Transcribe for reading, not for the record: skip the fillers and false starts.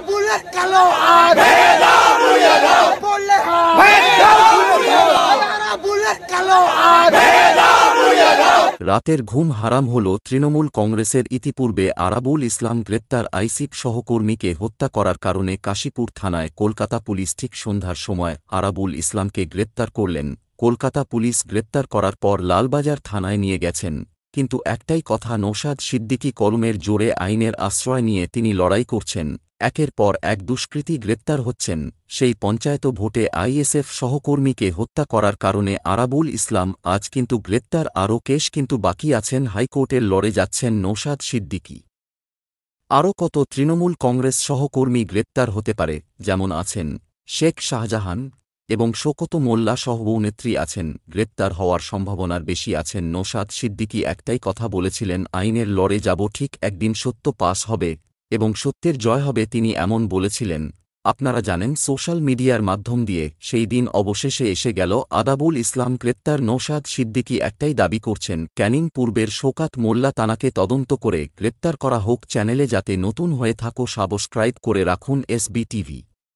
Bullet কালো আজ বললে বুলেট কালো আজ। রাতের ঘুম হারাম হল তৃণমূল কংগ্রেসের ইতিপূর্বে আরাবুল ইসলাম গ্রেপ্তার আইসিপ সহকর্মীকে হত্যা করার কারণে কাশীপুর থানায় কলকাতা পুলিশ ঠিক সন্ধ্যার সময় আরাবুল ইসলামকে গ্রেপ্তার করলেন। কলকাতা পুলিশ গ্রেপ্তার করার পর লালবাজার থানায় নিয়ে গেছেন, কিন্তু একটাই কথা, নওশাদ সিদ্দিকী কলমের জোরে আইনের আশ্রয় নিয়ে তিনি লড়াই করছেন। একের পর এক দুষ্কৃতী গ্রেপ্তার হচ্ছেন। সেই পঞ্চায়েত ভোটে আইএসএফ সহকর্মীকে হত্যা করার কারণে আরাবুল ইসলাম আজ কিন্তু গ্রেপ্তার, আরও কেস কিন্তু বাকি আছেন। হাইকোর্টের লড়ে যাচ্ছেন নওশাদ সিদ্দিকী। আরও কত তৃণমূল কংগ্রেস সহকর্মী গ্রেপ্তার হতে পারে, যেমন আছেন শেখ শাহজাহান এবং শওকত মোল্লা সহ নেত্রী আছেন। গ্রেপ্তার হওয়ার সম্ভাবনার বেশি আছেন নওশাদ সিদ্দিকী। একটাই কথা বলেছিলেন, আইনের লড়ে যাব, ঠিক একদিন সত্য পাস হবে এবং সত্যের জয় হবে, তিনি এমন বলেছিলেন। আপনারা জানেন সোশ্যাল মিডিয়ার মাধ্যম দিয়ে সেই দিন অবশেষে এসে গেল। আরাবুল ইসলাম গ্রেপ্তার, নওশাদ সিদ্দিকী একটাই দাবি করছেন, ক্যানিং পূর্বের শওকত মোল্লা তানাকে তদন্ত করে গ্রেপ্তার করা হোক। চ্যানেলে যাতে নতুন হয়ে থাকো সাবস্ক্রাইব করে রাখুন এসবি টিভি।